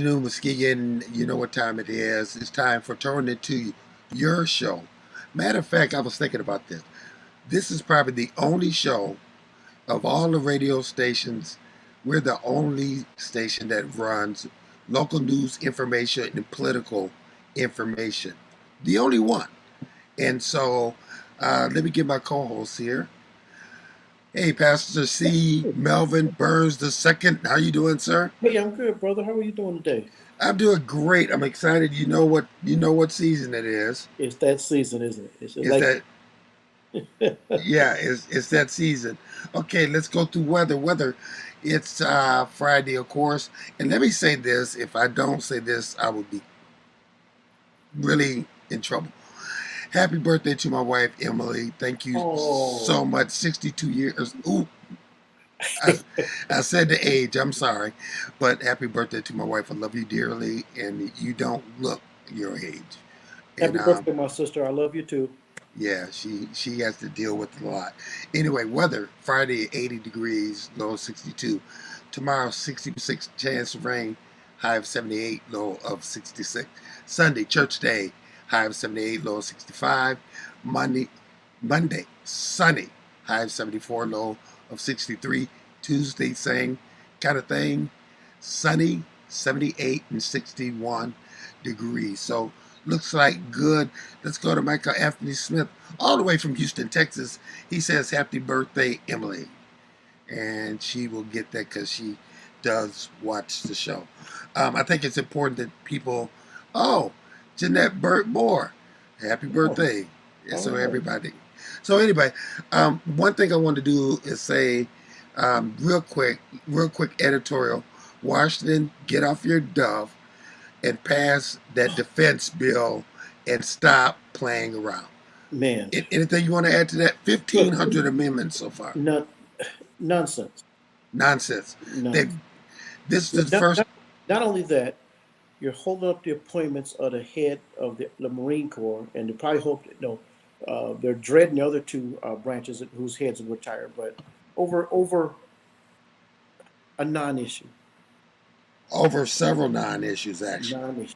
afternoon, Muskegon. You know what time it is. It's time for Turn It to Your Show. Matter of fact, I was thinking about this. This is probably the only show of all the radio stations. We're the only station that runs local news information and political information. The only one. And so let me get my co host here. Hey, Pastor C. Melvin Burns II. How you doing, sir? Hey, I'm good, brother. How are you doing today? I'm doing great. I'm excited. You know what season it is. It's that season, isn't it? It's Is like, that yeah, it's that season. Okay, let's go through weather. Weather. It's Friday, of course. And let me say this. If I don't say this, I will be really in trouble. Happy birthday to my wife, Emily. Thank you so oh, much. 62 years. Ooh, I, I said the age. I'm sorry. But happy birthday to my wife. I love you dearly. And you don't look your age. And happy birthday, my sister. I love you too. yeah, she has to deal with a lot. Anyway, weather Friday 80 degrees, low of 62. Tomorrow 60% chance of rain, high of 78, low of 66. Sunday church day, high of 78, low of 65. Monday sunny, high of 74, low of 63. Tuesday same kind of thing, sunny 78 and 61 degrees. So looks like good. Let's go to Michael Anthony Smith, all the way from Houston, Texas. He says, "Happy birthday, Emily." And she will get that because she does watch the show. I think it's important that people, oh, Jeanette Burt Moore, happy Oh, birthday. Yeah, all so right. everybody. So anyway, one thing I want to do is say, real quick editorial. Washington, get off your dove and pass that defense bill and stop playing around. Man, Anything you want to add to that? look, 1,500 amendments so far. non- nonsense. Nonsense. They, Nonsense. this is the Not, first. not, not only that, you're holding up the appointments of the head of the Marine Corps, and they probably hope that, no, they're dreading the other two branches whose heads have retired, but over a non-issue. Over several non-issues, actually. Non-issue.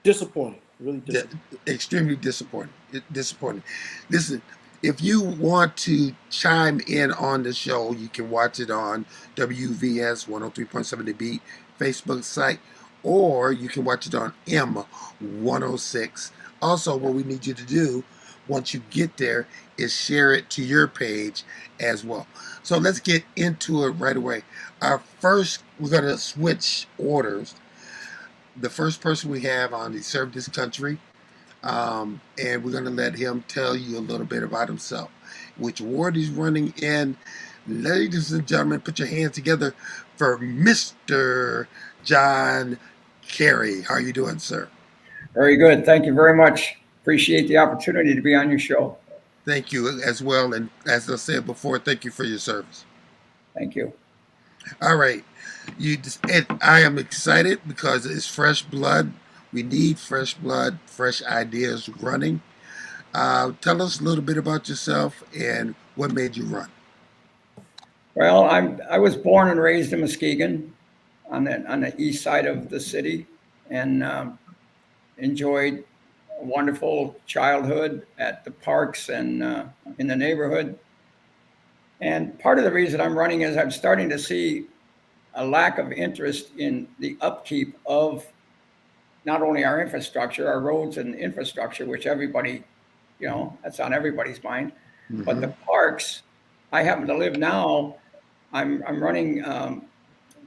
Disappointing. Really Di- disappointing. Extremely disappointing. Disappointing. Listen, if you want to chime in on the show, you can watch it on WVS 103.7 The Beat Facebook site, or you can watch it on M106. Also, what we need you to do once you get there is share it to your page as well. So let's get into it right away. We're going to switch orders. The first person we have on, he served this country, and we're going to let him tell you a little bit about himself, which ward he's running in. Ladies and gentlemen, put your hands together for Mr. John Carey. How are you doing, sir? Very good. Thank you very much. Appreciate the opportunity to be on your show. Thank you as well. And as I said before, thank you for your service. Thank you. All right. I am excited because it's fresh blood. We need fresh blood, fresh ideas running. Tell us a little bit about yourself and what made you run. Well, I was born and raised in Muskegon on the east side of the city, and enjoyed a wonderful childhood at the parks and in the neighborhood. And part of the reason I'm running is I'm starting to see a lack of interest in the upkeep of not only our infrastructure, our roads and infrastructure, which everybody, that's on everybody's mind, but the Hmm. parks. I happen to live now. I'm running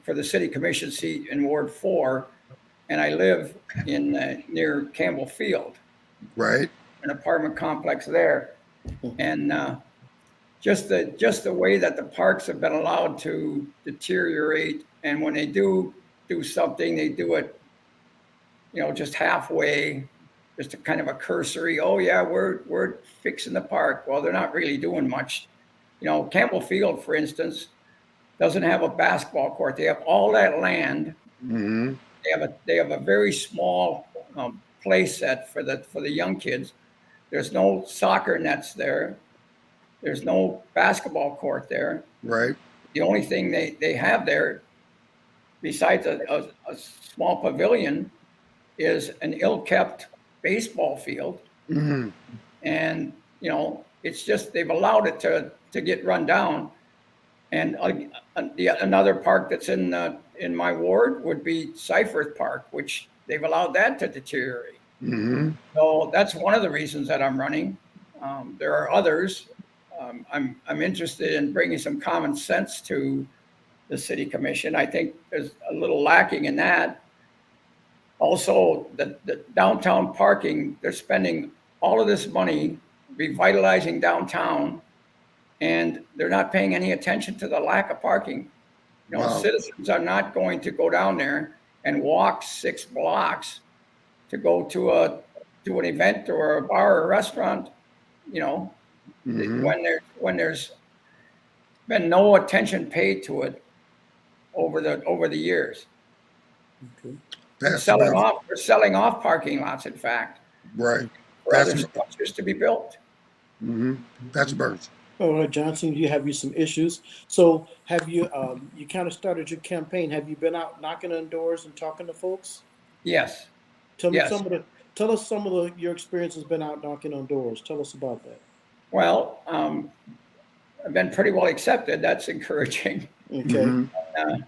for the city commission seat in Ward 4, and I live in near Campbell Field, Right? an apartment complex there, and just the way that the parks have been allowed to deteriorate, and when they do something, they do it, just halfway, just a kind of a cursory. Oh yeah, we're fixing the park. Well, they're not really doing much. Campbell Field, for instance, doesn't have a basketball court. They have all that land. Hmm. They have a very small play set for the young kids. There's no soccer nets there. There's no basketball court there. Right? The only thing they have there besides a small pavilion, is an ill-kept baseball field. Mm-hmm. And, it's just, they've allowed it to get run down. And another park that's in my ward would be Seifert Park, which they've allowed that to deteriorate. Mm-hmm. So that's one of the reasons that I'm running. There are others. I'm interested in bringing some common sense to the city commission. I think there's a little lacking in that. Also, the downtown parking, they're spending all of this money revitalizing downtown, and they're not paying any attention to the lack of parking. Wow. Citizens are not going to go down there and walk 6 blocks to go to an event or a bar or a restaurant, Mm-hmm. when there's been no attention paid to it over the years. Okay. We're selling off parking lots, in fact, Right. for other structures to be built. Mm-hmm. That's Burns. All right, Johnson, you have some issues. So have you, you kind of started your campaign. Have you been out knocking on doors and talking to folks? Yes. Tell Yes. us some of your experiences been out knocking on doors. Tell us about that. Well, I've been pretty well accepted. That's encouraging. Okay. Mm-hmm.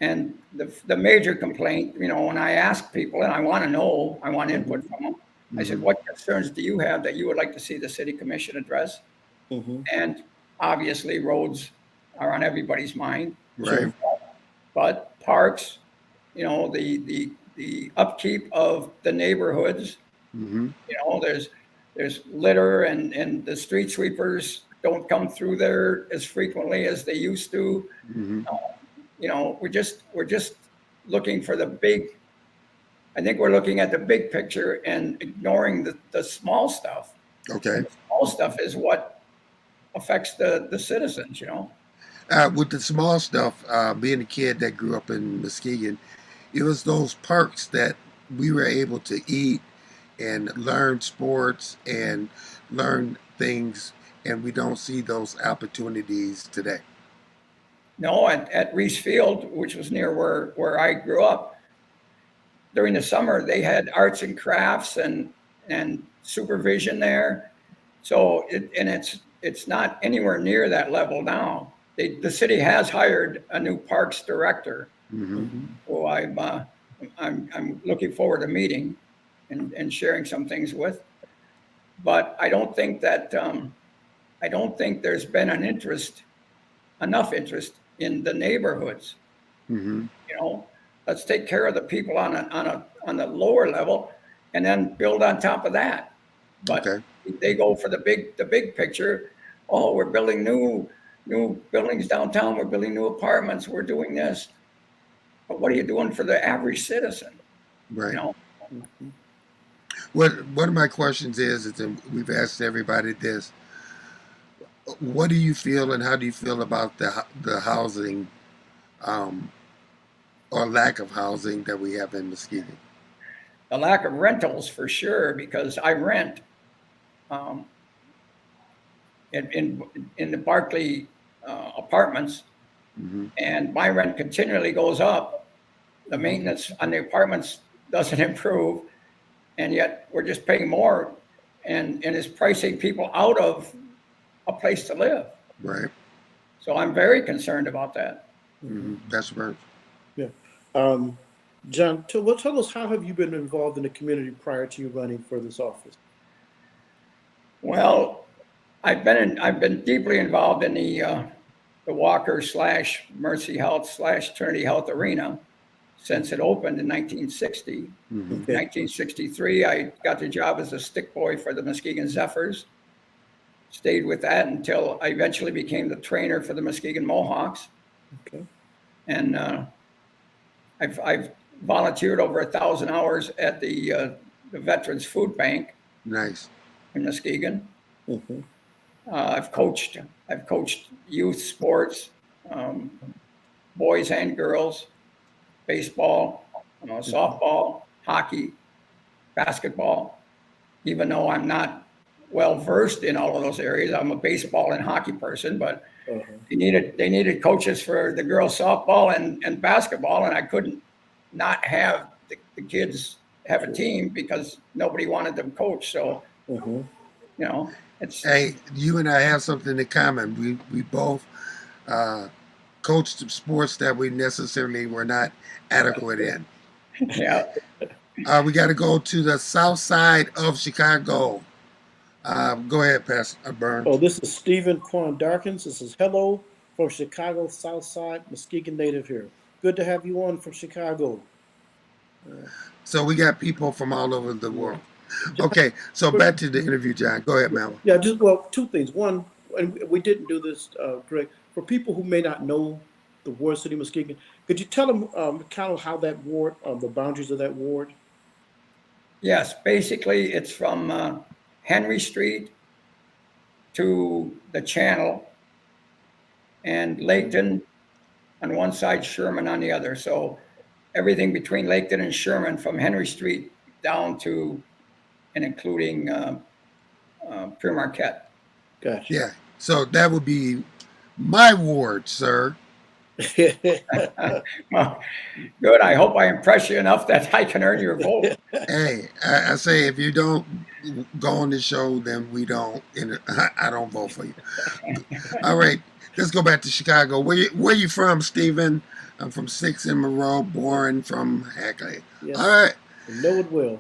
And the major complaint, when I ask people, and I want input from them, I said, what concerns do you have that you would like to see the city commission address? Mm-hmm. And obviously roads are on everybody's mind. Right. But parks, the upkeep of the neighborhoods, Mm-hmm. there's litter, and the street sweepers don't come through there as frequently as they used to. Mm-hmm. We're just looking for the big. I think we're looking at the big picture and ignoring the small stuff. Okay. The small stuff is what affects the citizens. With the small stuff, being a kid that grew up in Muskegon, it was those parks that we were able to eat and learn sports and learn things, and we don't see those opportunities today. No, at Reese Field, which was near where I grew up, during the summer they had arts and crafts and supervision there. So it's not anywhere near that level now. The city has hired a new parks director, Mm-hmm. who I'm looking forward to meeting and sharing some things with. But I don't think there's been enough interest in the neighborhoods. Mm-hmm. Let's take care of the people on the lower level, and then build on top of that. But Okay. they go for the big picture. Oh, we're building new buildings downtown. We're building new apartments. We're doing this. But what are you doing for the average citizen? Right. Mm-hmm. One of my questions is, and we've asked everybody this: what do you feel, and how do you feel about the housing, or lack of housing that we have in Muskegon? The lack of rentals, for sure, because I rent in the Barclay apartments, Mm-hmm. and my rent continually goes up. The maintenance on the apartments doesn't improve, and yet we're just paying more, and it's pricing people out of a place to live. Right. So I'm very concerned about that. Mm-hmm. That's right. Yeah. John, tell us, how have you been involved in the community prior to you running for this office? Well, I've been deeply involved in the Walker / Mercy Health / Trinity Health arena since it opened in 1960. Mm-hmm. Okay. 1963, I got the job as a stick boy for the Muskegon Zephyrs. Stayed with that until I eventually became the trainer for the Muskegon Mohawks. Okay. And I've volunteered over 1,000 hours at the Veterans Food Bank Nice. in Muskegon. Mm-hmm. I've coached youth sports, boys and girls, baseball, softball, hockey, basketball. Even though I'm not well versed in all of those areas. I'm a baseball and hockey person, but Uh-huh. they needed coaches for the girls softball and basketball, and I couldn't not have the kids have a team because nobody wanted them coached. So Uh-huh. it's Hey, you and I have something in common. We both uh, coached sports that we necessarily were not adequate in. yeah. We got to go to the south side of Chicago. Go ahead, Pastor Oh, Burns. this is Stephen Quan Darkins. This is hello from Chicago, South Side, Muskegon native here. Good to have you on from Chicago. So we got people from all over the Yeah. world. Okay, so back to the interview, John. Go ahead, Melvin. Yeah, just well, two things. One, and we didn't do this, Greg. For people who may not know the ward City of Muskegon, could you tell them kind of how that ward, the boundaries of that ward? Yes, basically it's from Henry Street to the Channel and Laketon on one side, Sherman on the other. So everything between Laketon and Sherman from Henry Street down to and including Pure Marquette. Gotcha. Yeah, so that would be my ward, sir. Well, good. I hope I impress you enough that I can earn your vote. Hey, I say if you don't go on the show, then we don't. And I don't vote for you. All right, let's go back to Chicago. Where you from, Stephen? I'm from Six in Monroe, born from Hackley. Yes. All right. Know it well.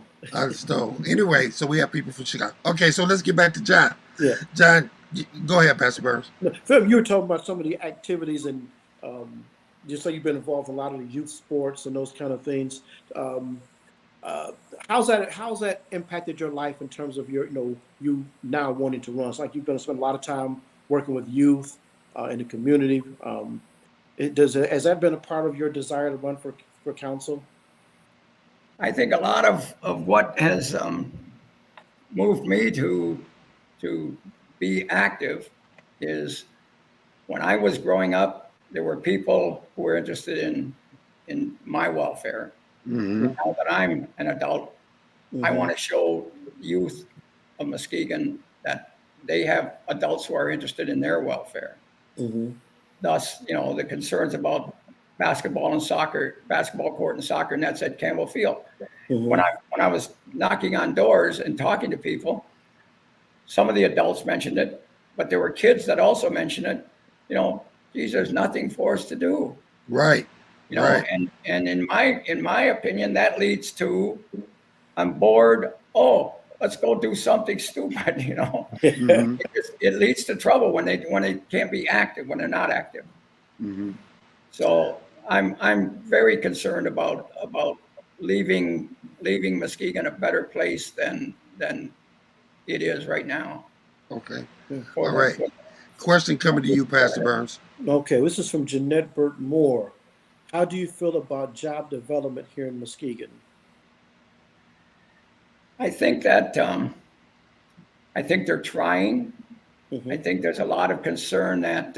So anyway, so we have people from Chicago. Okay, so let's get back to John. Yeah. John, go ahead, Pastor Burns. No, Phil, you were talking about some of the activities and just so you've been involved in a lot of the youth sports and those kind of things. Um, how's that impacted your life in terms of your you now wanting to run? It's like you're going to spend a lot of time working with youth in the community. Has that been a part of your desire to run for council? I think a lot of what has moved me to be active is when I was growing up, there were people who were interested in my welfare. Mm-hmm. Now that I'm an adult, I want to show youth of Muskegon that they have adults who are interested in their welfare. Mm-hmm. Thus, the concerns about basketball court and soccer nets at Campbell Field. Mm-hmm. When I was knocking on doors and talking to people, some of the adults mentioned it, but there were kids that also mentioned it. Geez, there's nothing for us to do. Right. Right. And in my opinion, that leads to I'm bored. Oh, let's go do something stupid. Mm-hmm. It leads to trouble when they can't be active, when they're not active. Mm-hmm. So I'm very concerned about leaving Muskegon a better place than it is right now. Okay. For All right. Question coming to you, Pastor Burns. Okay, this is from Jeanette Burt Moore. How do you feel about job development here in Muskegon? I think that I think they're trying. Mm-hmm. I think there's a lot of concern that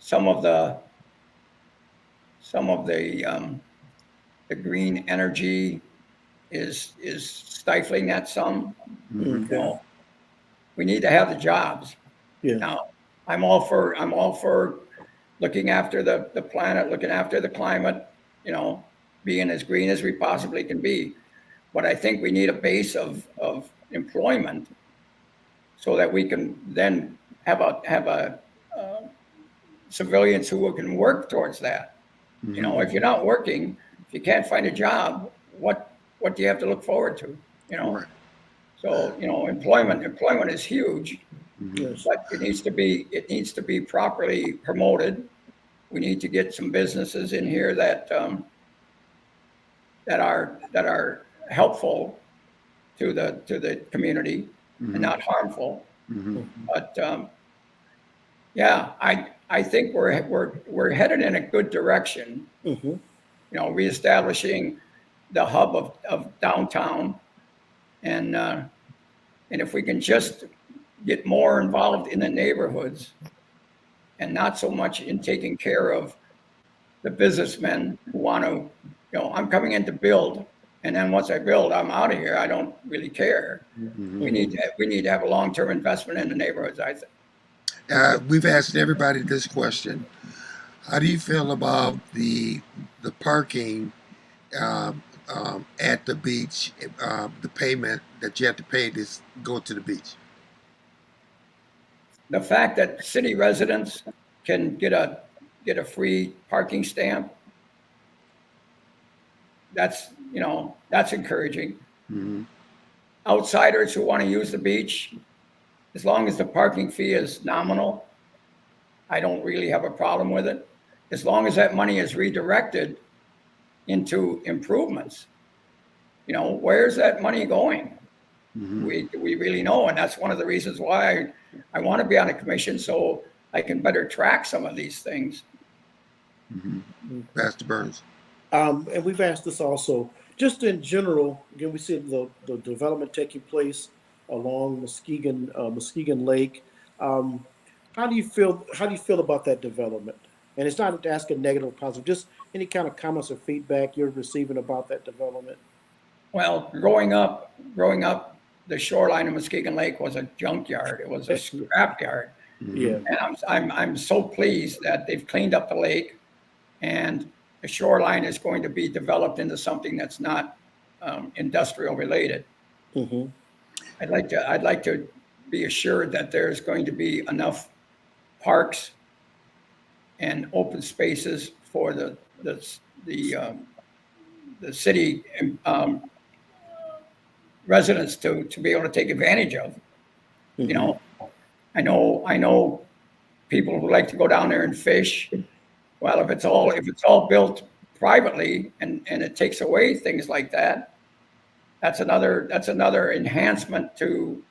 some of the green energy is stifling that some. Okay. We need to have the jobs. Yeah. Now, I'm all for looking after the planet, looking after the climate, being as green as we possibly can be. But I think we need a base of employment so that we can then have civilians who can work towards that. Mm-hmm. If you're not working, if you can't find a job, what do you have to look forward to? Right. So employment is huge, Yes. but it needs to be properly promoted. We need to get some businesses in here that are helpful to the community and not harmful. Mm-hmm. But yeah, I think we're headed in a good direction. Mm-hmm. Reestablishing the hub of downtown, and if we can just get more involved in the neighborhoods and not so much in taking care of the businessmen who want to, I'm coming in to build, And then once I build, I'm out of here. I don't really care. Mhm. We need to have a long-term investment in the neighborhoods, I think. We've asked everybody this question. How do you feel about the parking at the beach, the payment that you have to pay to go to the beach? The fact that city residents can get a free parking stamp, that's encouraging. Mm-hmm. Outsiders who want to use the beach, as long as the parking fee is nominal, I don't really have a problem with it. As long as that money is redirected into improvements, where's that money going? Mm-hmm. We really know, and that's one of the reasons why I want to be on a commission, so I can better track some of these things. Mm-hmm. Pastor Burns. And we've asked this also, just in general. Again, we see the development taking place along Muskegon Lake. Um, how do you feel? How do you feel about that development? And it's not to ask a negative or positive, just any kind of comments or feedback you're receiving about that development. Well, growing up, the shoreline of Muskegon Lake was a junkyard. It was a scrap yard, Mm-hmm. Yeah. and I'm so pleased that they've cleaned up the lake, and the shoreline is going to be developed into something that's not industrial related. Mm-hmm. I'd like to be assured that there's going to be enough parks and open spaces for the city residents to be able to take advantage of. You know, I know people who like to go down there and fish. Well, if it's all built privately and it takes away things like that, that's another enhancement to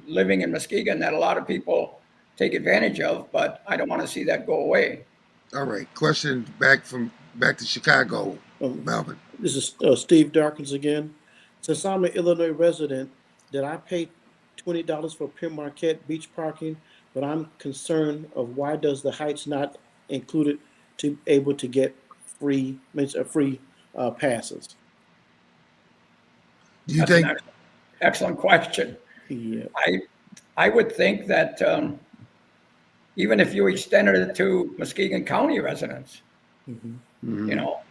living in Muskegon that a lot of people take advantage of. But I don't want to see that go away. All right. Question back to Chicago, Um, Melvin. This is Steve Darkins again. Since I'm an Illinois resident, did I pay $20 for Pin Marquette beach parking? But I'm concerned of why does the Heights not included to able to get free passes? Do you That's an think? excellent question. Yeah. I would think that even if you extended it to Muskegon County residents, Hmm. Mhm. you know,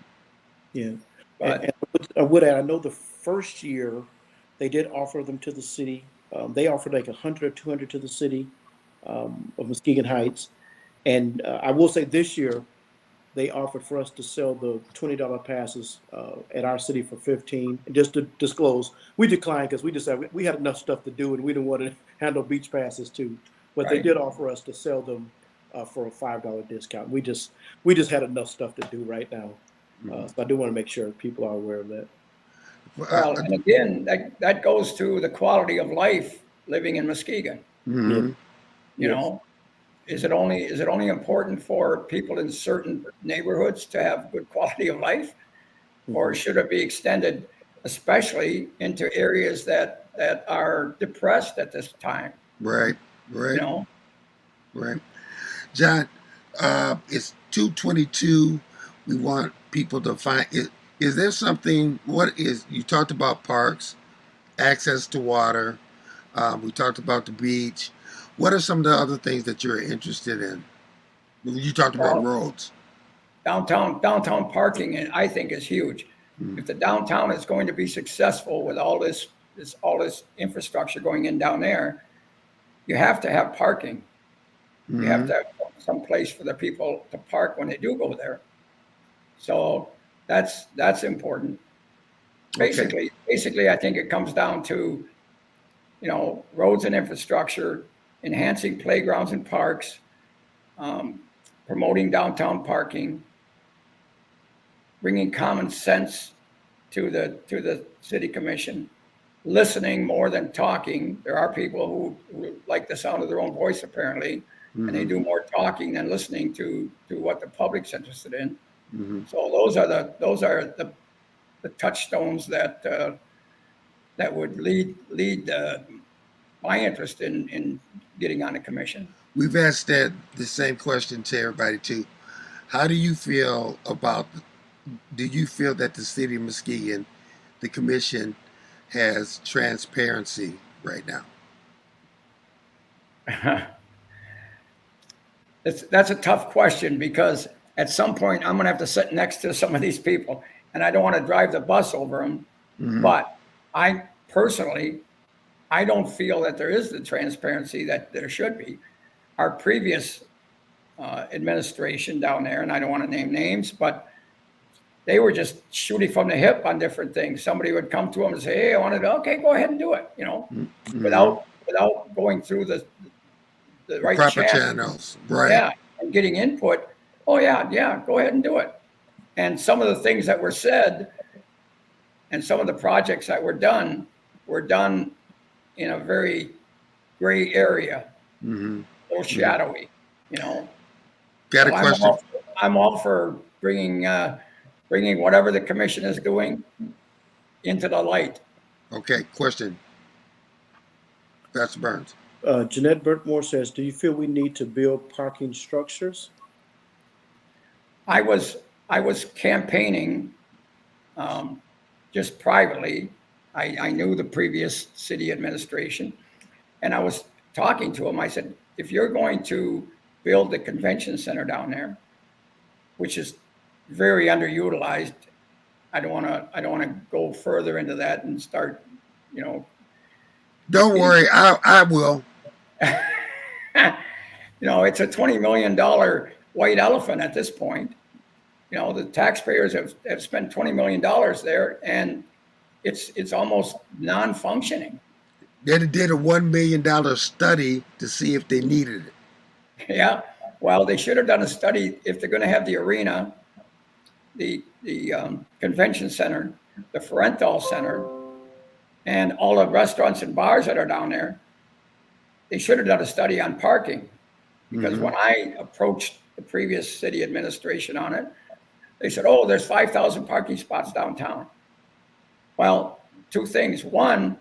Yeah. but And I would add, I know the first year they did offer them to the city. They offered like 100 or 200 to the city of Muskegon Heights. And I will say this year, they offered for us to sell the $20 passes at our city for 15. And just to disclose, we declined because we had enough stuff to do and we didn't want to handle beach passes too. But they right. did offer us to sell them for a $5 discount. We just had enough stuff to do right now. So I do want to make sure people are aware of that. Well, and again, that goes to the quality of life living in Muskegon. Yeah. Mhm. You Yes. know, is it only important for people in certain neighborhoods to have good quality of life, or should it be extended, especially into areas that are depressed at this time? Right. You Right. know, Right. John, it's 2:22. We want people to find it. Is there something? What is you talked about parks, access to water? We talked about the beach. What are some of the other things that you're interested in? You talked about well, roads. downtown parking, I think, is huge. Mhm. If the downtown is going to be successful with all this infrastructure going in down there, you have to have parking. You have Mhm. to have some place for the people to park when they do go there. So that's important. Okay. Basically, I think it comes down to, roads and infrastructure, enhancing playgrounds and parks, promoting downtown parking, bringing common sense to the city commission, listening more than talking. There are people who like the sound of their own voice apparently, and they Mhm. do more talking than listening to what the public's interested in. Mhm. So those are the touchstones that would lead my interest in getting on the commission. We've asked that the same question to everybody too. How do you feel about? Do you feel that the city of Muskegon the commission has transparency right now? That's a tough question, because at some point I'm going to have to sit next to some of these people, and I don't want to drive the bus over them. Mhm. But I personally, I don't feel that there is the transparency that there should be. Our previous administration down there, and I don't want to name names, but they were just shooting from the hip on different things. Somebody would come to them and say, "Hey, I want to do." Okay, go ahead and do it. Mhm. Without going through the right Proper channel. channels, right? Yeah, and getting input. Oh yeah, go ahead and do it. And some of the things that were said, and some of the projects that were done in a very gray area, Mm-hmm. a little shadowy. Got a So question? I'm all for bringing whatever the commission is doing into the light. Okay, question. Pastor Burns. Jeanette Burtmore says, do you feel we need to build parking structures? I was campaigning just privately. I knew the previous city administration, and I was talking to him. I said, if you're going to build the convention center down there, which is very underutilized, I don't want to go further into that and start, Don't worry, I will. It's a $20 million white elephant at this point. The taxpayers have spent $20 million there, and it's almost non-functioning. They did a $1 million study to see if they needed it. Yeah, well, they should have done a study if they're going to have the arena, the convention center, the Ferentol Center, and all the restaurants and bars that are down there. They should have done a study on parking, because when I approached the previous city administration on it, they said, "Oh, there's 5,000 parking spots downtown." Well, two things. One,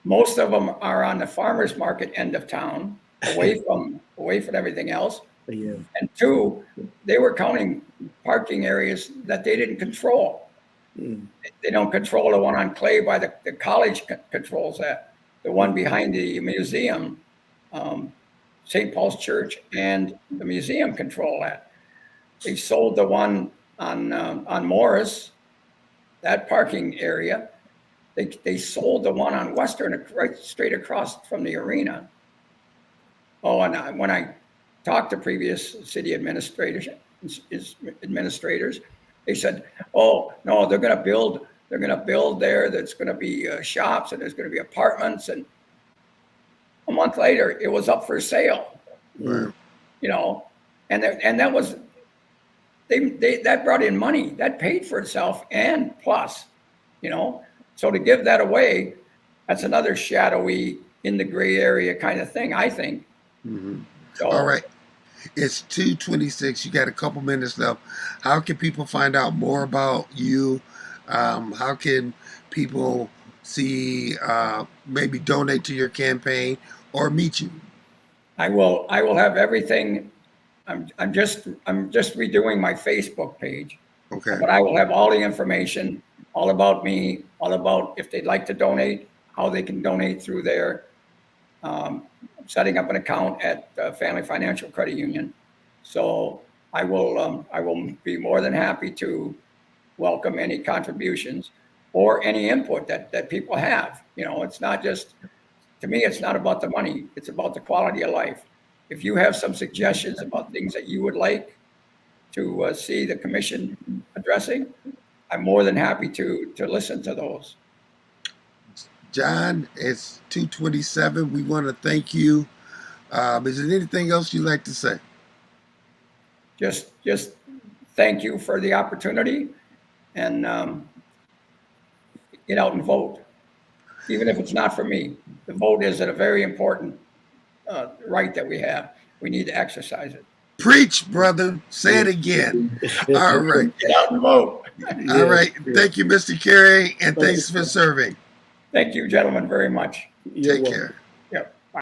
most of them are on the farmers market end of town, away from everything else. Yeah. And two, they were counting parking areas that they didn't control. They don't control the one on Clay by the college controls that. The one behind the museum, St. Paul's Church, and the museum control that. They sold the one on Morris, that parking area. They sold the one on Western, right straight across from the arena. Oh, and when I talked to previous city administrators, they said, "Oh no, they're going to build there. That's going to be shops, and there's going to be apartments." And a month later, it was up for sale. Right. And that was that brought in money that paid for itself and plus, So to give that away, that's another shadowy, in the gray area kind of thing, I think. Mm-hmm. So, all right. It's 2:26. You got a couple minutes left. How can people find out more about you? How can people see, maybe donate to your campaign or meet you? I will have everything. I'm just redoing my Facebook page. Okay. But I will have all the information, all about me, all about if they'd like to donate, how they can donate through there. Setting up an account at Family Financial Credit Union. So I will be more than happy to welcome any contributions or any input that people have. It's not just, to me, it's not about the money. It's about the quality of life. If you have some suggestions about things that you would like to see the commission addressing, I'm more than happy to listen to those. John, it's 2:27. We want to thank you. Is there anything else you'd like to say? Just thank you for the opportunity, and get out and vote. Even if it's not for me, the vote is a very important right that we have. We need to exercise it. Preach, brother. Say it again. All right. Get out and vote. All right. Thank you, Mr. Carey, and thanks for serving. Thank you, gentlemen, very much. Take care. Yep. Bye.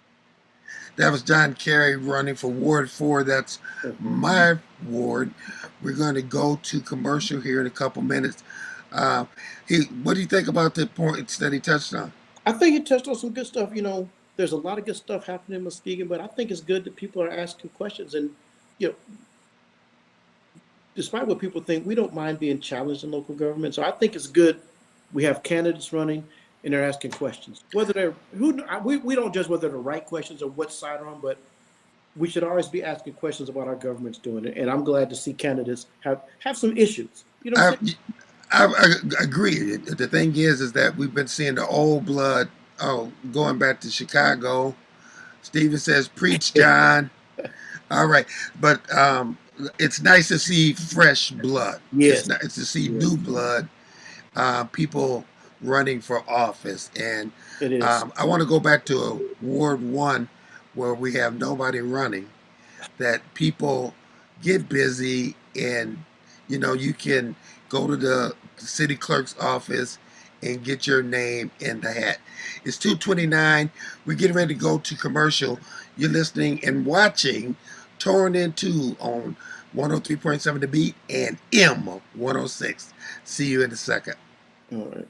That was John Carey running for Ward 4. That's my ward. We're going to go to commercial here in a couple minutes. Uh, what do you think about the points that he touched on? I think he touched on some good stuff. There's a lot of good stuff happening in Muskegon, but I think it's good that people are asking questions. And, you know, despite what people think, we don't mind being challenged in local government. So I think it's good we have candidates running and they're asking questions. Whether they're we don't judge whether they're the right questions or what side are on, but we should always be asking questions about our government's doing it. And I'm glad to see candidates have some issues. You know what I'm saying? I agree. The thing is that we've been seeing the old blood. Oh, going back to Chicago. Steven says, "Preach, John." All right, but it's nice to see fresh blood. Yes. It's nice to see new blood. People running for office, and It is. I want to go back to Ward 1, where we have nobody running. That people get busy, and you can go to the city clerk's office and get your name in the hat. It's 2:29. We're getting ready to go to commercial. You're listening and watching Torn in 2 on 103.7 The Beat and M106. See you in a second. All right.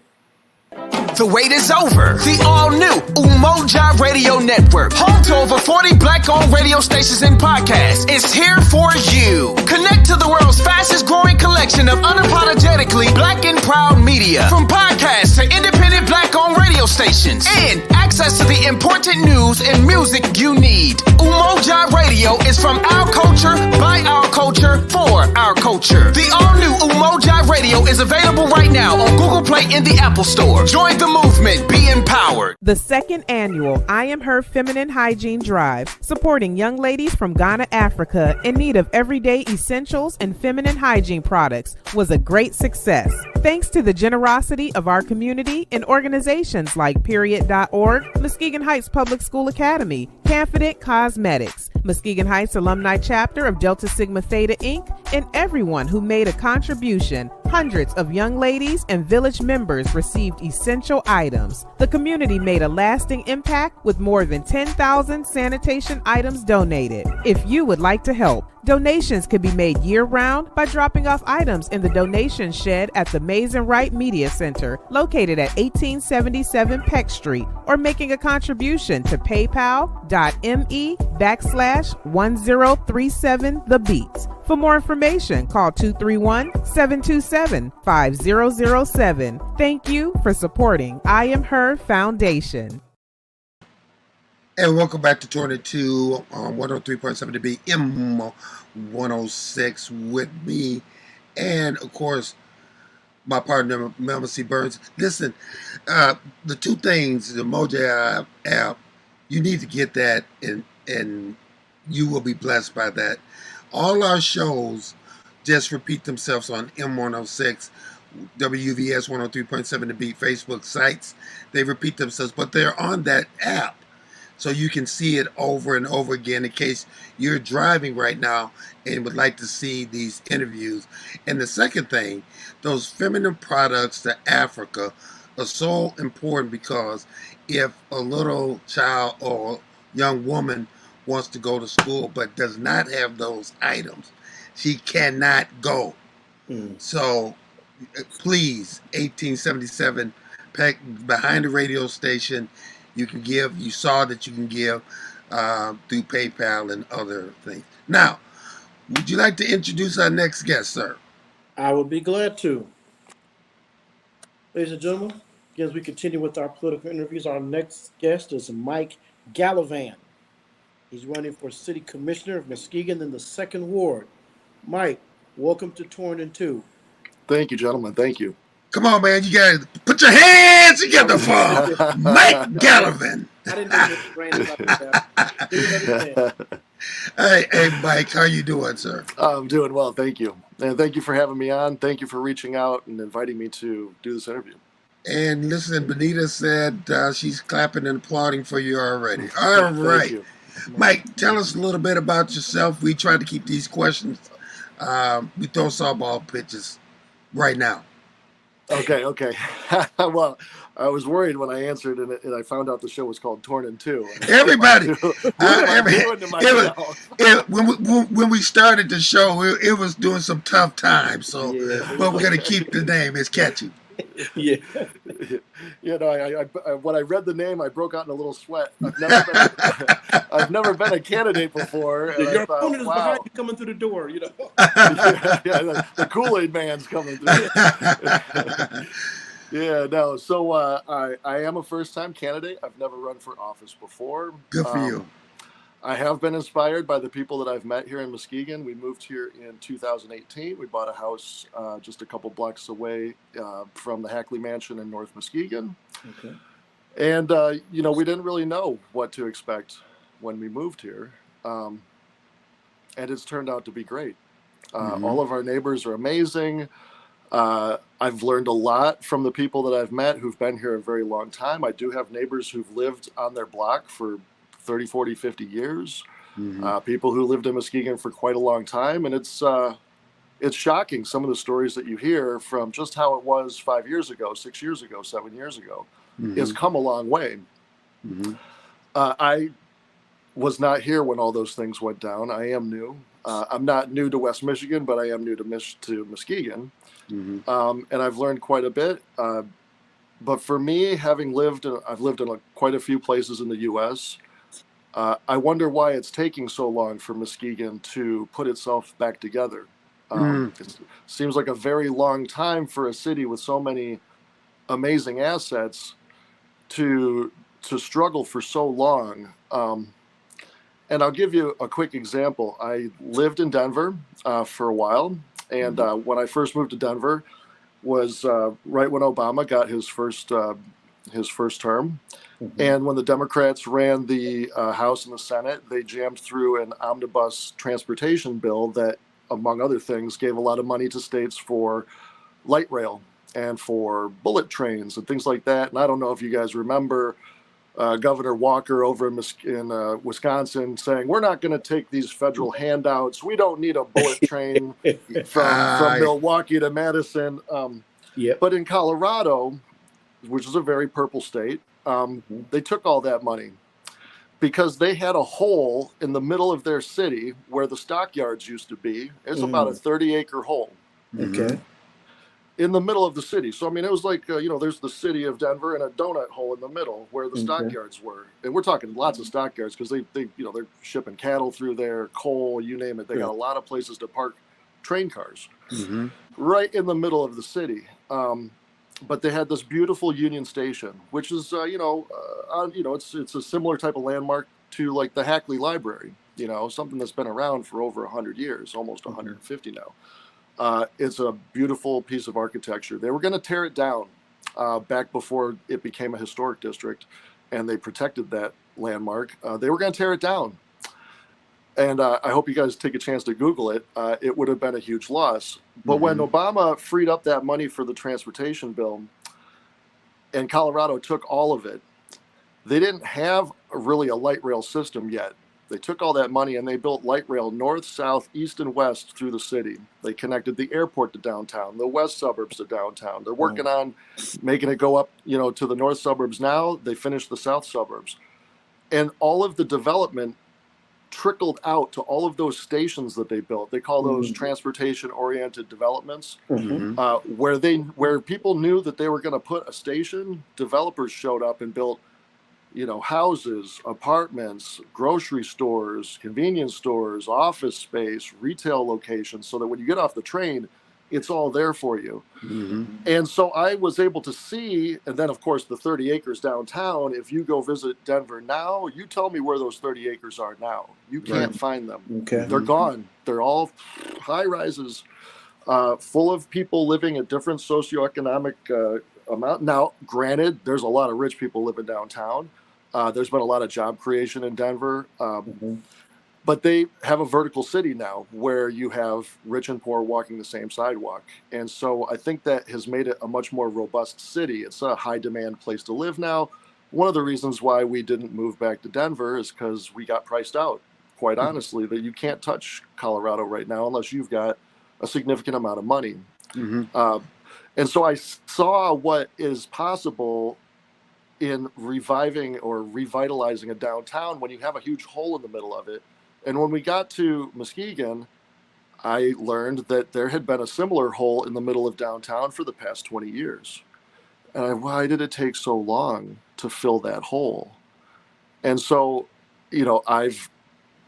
The wait is over. The all-new Umoja Radio Network, home to over 40 black-owned radio stations and podcasts, is here for you. Connect to the world's fastest-growing collection of unapologetically black and proud media, from podcasts to independent black-owned radio stations, and access to the important news and music you need. Umoja Radio is from our culture, by our culture, for our culture. The all-new Umoja Radio is available right now on Google Play and the Apple Store. Join the movement. Be empowered. The second annual I Am Her Feminine Hygiene Drive, supporting young ladies from Ghana, Africa, in need of everyday essentials and feminine hygiene products, was a great success. Thanks to the generosity of our community and organizations like Period.org, Muskegon Heights Public School Academy, Confident Cosmetics, Muskegon Heights Alumni Chapter of Delta Sigma Theta Inc., and everyone who made a contribution. Hundreds of young ladies and village members received essential items. The community made a lasting impact with more than 10,000 sanitation items donated. If you would like to help, donations can be made year-round by dropping off items in the donation shed at the Mays and Wright Media Center, located at 1877 Peck Street, or making a contribution to paypal.me/1037thebeats. For more information, call 231-727-5007. Thank you for supporting I Am Her Foundation. And welcome back to Torn in 2 on 103.7 to be M106 with me, and of course my partner Melvin Burns. Listen, the two things, the Moja app, you need to get that, and you will be blessed by that. All our shows just repeat themselves on M106, WVS 103.7 to beat Facebook sites. They repeat themselves, but they're on that app. So you can see it over and over again in case you're driving right now and would like to see these interviews. And the second thing, those feminine products to Africa are so important, because if a little child or young woman wants to go to school but does not have those items, she cannot go. So please, 1877 behind the radio station, you can give. You saw that you can give through PayPal and other things. Now, would you like to introduce our next guest, sir? I would be glad to. Ladies and gentlemen, as we continue with our political interviews, our next guest is Mike Gallavin. He's running for City Commissioner of Muskegon in the 2nd Ward. Mike, welcome to Torn in 2. Thank you, gentlemen. Thank you. Come on, man. You got to put your hands together for Mike Gallavin. I didn't know you were that. Hey, Mike, how you doing, sir? I'm doing well, thank you. And thank you for having me on. Thank you for reaching out and inviting me to do this interview. And listen, Benita said she's clapping and applauding for you already. All right. Thank you. Mike, tell us a little bit about yourself. We try to keep these questions. We throw softball pitches right now. Okay. Well, I was worried when I answered, and I found out the show was called Torn in Two. Everybody, What am I doing to myself? when we started the show, it was doing some tough times. So, Yeah. but we're gonna keep the name. It's catchy. Yeah. When I read the name, I broke out in a little sweat. I've never been a candidate before, and Your I thought, opponent is wow. behind you coming through the door, The Kool-Aid man's coming through. Yeah, no. So I am a first-time candidate. I've never run for office before. Good for you. I have been inspired by the people that I've met here in Muskegon. We moved here in 2018. We bought a house just a couple blocks away from the Hackley Mansion in North Muskegon. Okay. And, we didn't really know what to expect when we moved here. And it's turned out to be great. All of our neighbors are amazing. I've learned a lot from the people that I've met who've been here a very long time. I do have neighbors who've lived on their block for 30, 40, 50 years. People who lived in Muskegon for quite a long time. And it's shocking, some of the stories that you hear from just how it was 5 years ago, 6 years ago, 7 years ago. It's come a long way. I was not here when all those things went down. I am new. I'm not new to West Michigan, but I am new to Muskegon. And I've learned quite a bit. But for me, I've lived in quite a few places in the U.S., I wonder why it's taking so long for Muskegon to put itself back together. It seems like a very long time for a city with so many amazing assets to struggle for so long. And I'll give you a quick example. I lived in Denver for a while, and when I first moved to Denver was right when Obama got his first term. And when the Democrats ran the House and the Senate, they jammed through an omnibus transportation bill that, among other things, gave a lot of money to states for light rail and for bullet trains and things like that. And I don't know if you guys remember Governor Walker over in Wisconsin saying, we're not going to take these federal handouts. We don't need a bullet train from Milwaukee to Madison. But in Colorado, which is a very purple state, they took all that money because they had a hole in the middle of their city where the stockyards used to be. It's about a 30-acre hole. Okay. In the middle of the city. So, I mean, it was like, there's the city of Denver and a donut hole in the middle where the stockyards were. And we're talking lots of stockyards because they're shipping cattle through there, coal, you name it. They got a lot of places to park train cars right in the middle of the city. But they had this beautiful Union Station, which is, it's a similar type of landmark to like the Hackley Library, something that's been around for over 100 years, almost 150 now. It's a beautiful piece of architecture. They were going to tear it down back before it became a historic district, and they protected that landmark. They were going to tear it down. And I hope you guys take a chance to Google it. It would have been a huge loss. But when Obama freed up that money for the transportation bill, and Colorado took all of it, they didn't have really a light rail system yet. They took all that money and they built light rail north, south, east, and west through the city. They connected the airport to downtown, the west suburbs to downtown. They're working on making it go up, to the north suburbs now. They finished the south suburbs. And all of the development trickled out to all of those stations that they built. They call those transportation-oriented developments, where people knew that they were going to put a station. Developers showed up and built, houses, apartments, grocery stores, convenience stores, office space, retail locations, so that when you get off the train, it's all there for you. And so I was able to see, and then of course the 30 acres downtown, if you go visit Denver now, you tell me where those 30 acres are now. You can't find them. They're gone. They're all high rises, full of people living at different socioeconomic amount. Now, granted, there's a lot of rich people living downtown. There's been a lot of job creation in Denver. But they have a vertical city now where you have rich and poor walking the same sidewalk. And so I think that has made it a much more robust city. It's a high demand place to live now. One of the reasons why we didn't move back to Denver is because we got priced out, quite honestly, that you can't touch Colorado right now unless you've got a significant amount of money. And so I saw what is possible in reviving or revitalizing a downtown when you have a huge hole in the middle of it. And when we got to Muskegon, I learned that there had been a similar hole in the middle of downtown for the past 20 years. And why did it take so long to fill that hole? And so, I've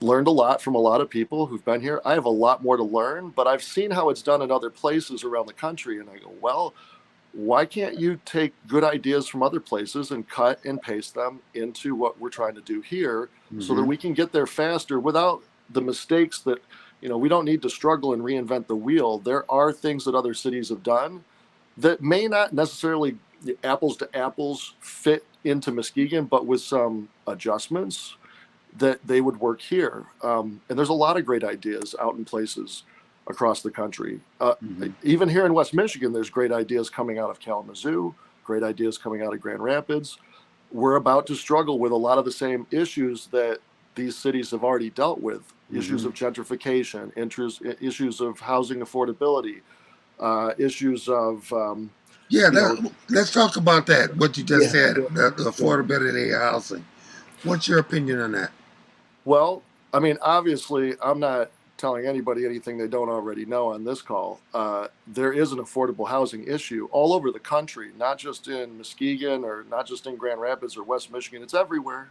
learned a lot from a lot of people who've been here. I have a lot more to learn, but I've seen how it's done in other places around the country. And I go, well, why can't you take good ideas from other places and cut and paste them into what we're trying to do here so that we can get there faster without the mistakes that, we don't need to struggle and reinvent the wheel. There are things that other cities have done that may not necessarily apples to apples fit into Muskegon, but with some adjustments that they would work here. And there's a lot of great ideas out in places across the country. Even here in West Michigan, there's great ideas coming out of Kalamazoo, great ideas coming out of Grand Rapids. We're about to struggle with a lot of the same issues that these cities have already dealt with, issues of gentrification, issues of housing affordability, issues of... let's talk about that, what you just said, the affordability of housing. What's your opinion on that? Well, I mean, obviously, I'm not telling anybody anything they don't already know on this call. There is an affordable housing issue all over the country, not just in Muskegon or not just in Grand Rapids or West Michigan. It's everywhere.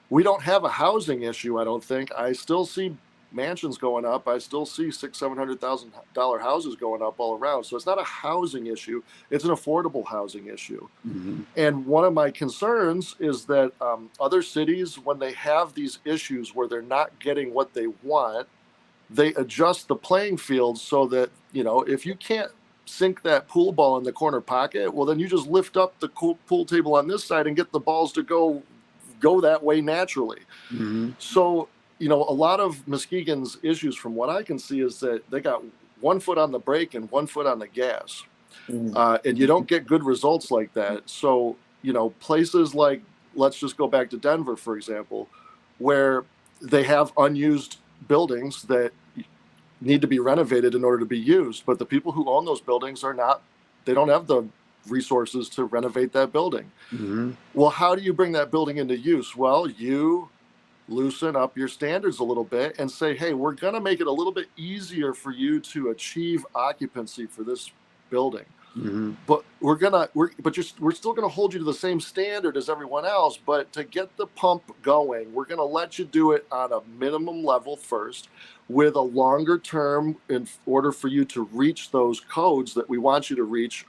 We don't have a housing issue, I don't think. I still see mansions going up. I still see $600,000 houses going up all around. So it's not a housing issue. It's an affordable housing issue. And one of my concerns is that other cities, when they have these issues where they're not getting what they want, they adjust the playing field so that, if you can't sink that pool ball in the corner pocket, well, then you just lift up the pool table on this side and get the balls to go that way naturally. So, a lot of Muskegon's issues, from what I can see, is that they got 1 foot on the brake and 1 foot on the gas. And you don't get good results like that. So, places like, let's just go back to Denver, for example, where they have unused buildings that need to be renovated in order to be used. But the people who own those buildings they don't have the resources to renovate that building. Well, how do you bring that building into use? Well, you loosen up your standards a little bit and say, hey, we're going to make it a little bit easier for you to achieve occupancy for this building. But we're still going to hold you to the same standard as everyone else. But to get the pump going, we're going to let you do it on a minimum level first, with a longer term in order for you to reach those codes that we want you to reach.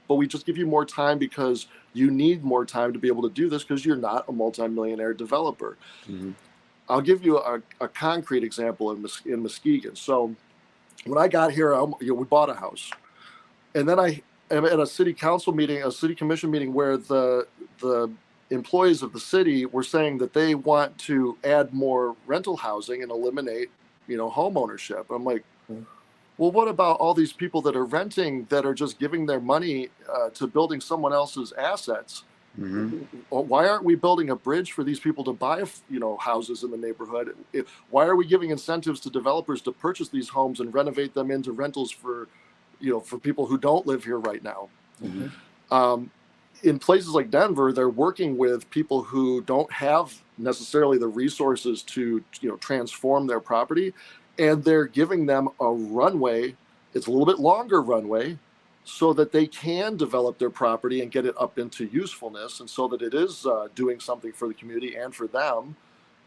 But we just give you more time because you need more time to be able to do this because you're not a multimillionaire developer. I'll give you a concrete example in Muskegon. So when I got here, we bought a house. And then I am at a city council meeting, a city commission meeting, where the employees of the city were saying that they want to add more rental housing and eliminate, home ownership. I'm like, well, what about all these people that are renting that are just giving their money to building someone else's assets? Why aren't we building a bridge for these people to buy, houses in the neighborhood? Why are we giving incentives to developers to purchase these homes and renovate them into rentals for people who don't live here right now? In places like Denver, they're working with people who don't have necessarily the resources to, transform their property. And they're giving them a runway. It's a little bit longer runway so that they can develop their property and get it up into usefulness. And so that it is doing something for the community and for them.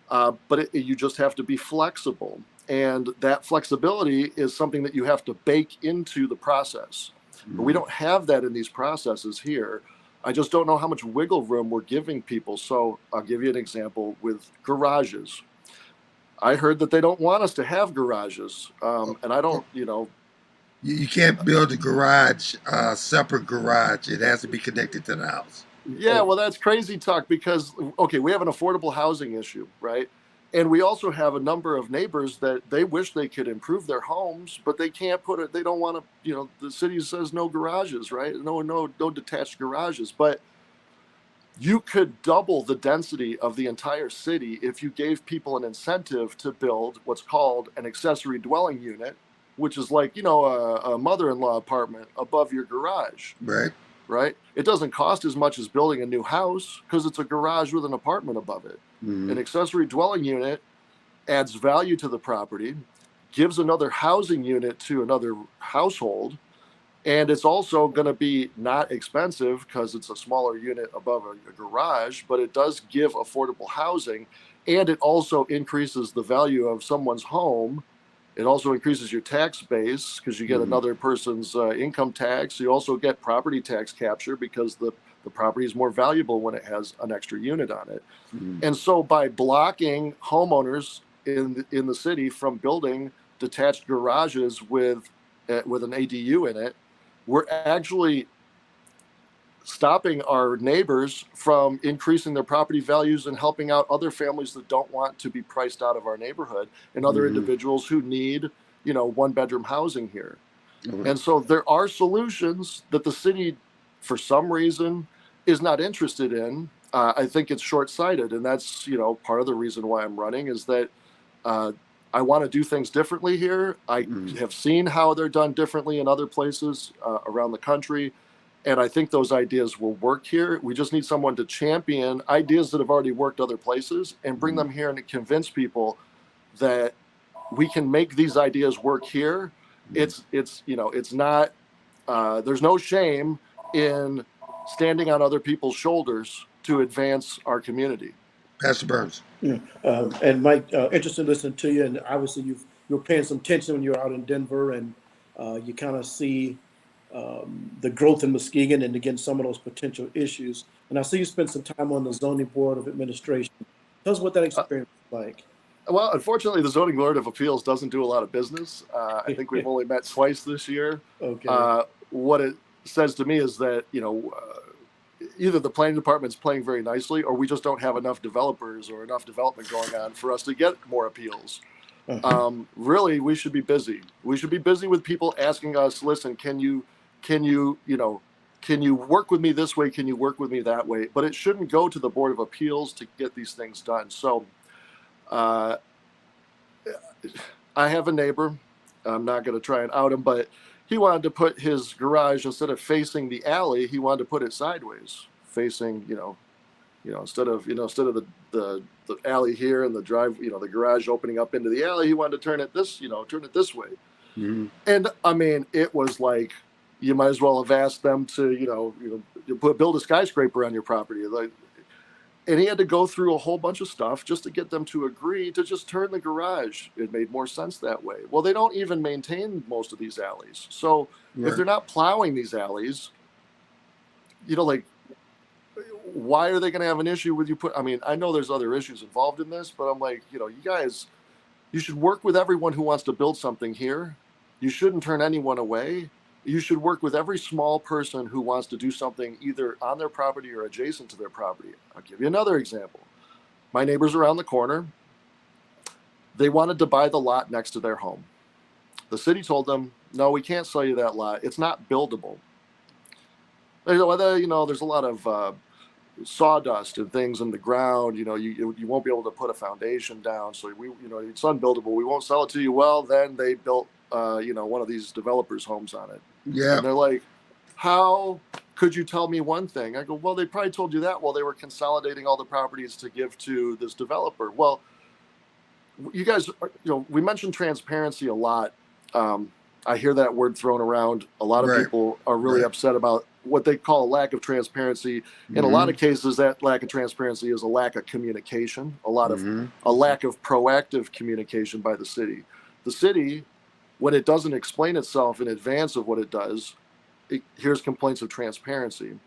But you just have to be flexible. And that flexibility is something that you have to bake into the process. But we don't have that in these processes here. I just don't know how much wiggle room we're giving people. So I'll give you an example with garages. I heard that they don't want us to have garages. And I don't, You can't build a garage, separate garage. It has to be connected to the house. Yeah, well, that's crazy talk because, okay, we have an affordable housing issue, right? And we also have a number of neighbors that they wish they could improve their homes, but they can't put it, they don't want to, the city says no garages, right? No detached garages. But you could double the density of the entire city if you gave people an incentive to build what's called an accessory dwelling unit which is like, a mother-in-law apartment above your garage, Right. right? It doesn't cost as much as building a new house because it's a garage with an apartment above it. An accessory dwelling unit adds value to the property, gives another housing unit to another household, and it's also going to be not expensive because it's a smaller unit above a garage, but it does give affordable housing, and it also increases the value of someone's home. It also increases your tax base because you get another person's income tax. You also get property tax capture because the property is more valuable when it has an extra unit on it. And so by blocking homeowners in the city from building detached garages with an ADU in it, we're actually stopping our neighbors from increasing their property values and helping out other families that don't want to be priced out of our neighborhood and other individuals who need, one-bedroom housing here. And so there are solutions that the city, for some reason, is not interested in. I think it's short-sighted, and that's, part of the reason why I'm running is that I want to do things differently here. I have seen how they're done differently in other places around the country. And I think those ideas will work here. We just need someone to champion ideas that have already worked other places and bring them here and convince people that we can make these ideas work here. It's not, there's no shame in standing on other people's shoulders to advance our community. Pastor Burns. Yeah. And Mike, interested in listening to you, and obviously you were paying some attention when you were out in Denver, and you kind of see the growth in Muskegon and again some of those potential issues. And I see you spent some time on the zoning board of administration. Tell us what that experience was like. Well, unfortunately, the zoning board of appeals doesn't do a lot of business. I think we've only met twice this year. Okay. What it says to me is that either the planning department's playing very nicely, or we just don't have enough developers or enough development going on for us to get more appeals. Really, we should be busy. We should be busy with people asking us, listen, can you work with me this way? Can you work with me that way? But it shouldn't go to the Board of Appeals to get these things done. So I have a neighbor. I'm not going to try and out him, but he wanted to put his garage, instead of facing the alley, he wanted to put it sideways, facing, instead of the alley here and the drive, the garage opening up into the alley, he wanted to turn it this way. And I mean, it was like, you might as well have asked them to, build a skyscraper on your property. And he had to go through a whole bunch of stuff just to get them to agree to just turn the garage. It made more sense that way. Well, they don't even maintain most of these alleys. So if they're not plowing these alleys, why are they going to have an issue with you I know there's other issues involved in this, but I'm like, you guys, you should work with everyone who wants to build something here. You shouldn't turn anyone away. You should work with every small person who wants to do something either on their property or adjacent to their property. I'll give you another example. My neighbors around the corner, they wanted to buy the lot next to their home. The city told them, no, we can't sell you that lot. It's not buildable. There's a lot of sawdust and things in the ground. You won't be able to put a foundation down. So it's unbuildable. We won't sell it to you. Well, then they built one of these developers' homes on it. Yeah. And they're like, how could you tell me one thing? I go, well, they probably told you that while they were consolidating all the properties to give to this developer. Well, you guys, we mentioned transparency a lot. I hear that word thrown around. A lot of people are really upset about what they call a lack of transparency. In a lot of cases, that lack of transparency is a lack of communication, a lack of proactive communication by the city. The city, when it doesn't explain itself in advance of what it does, here's complaints of transparency.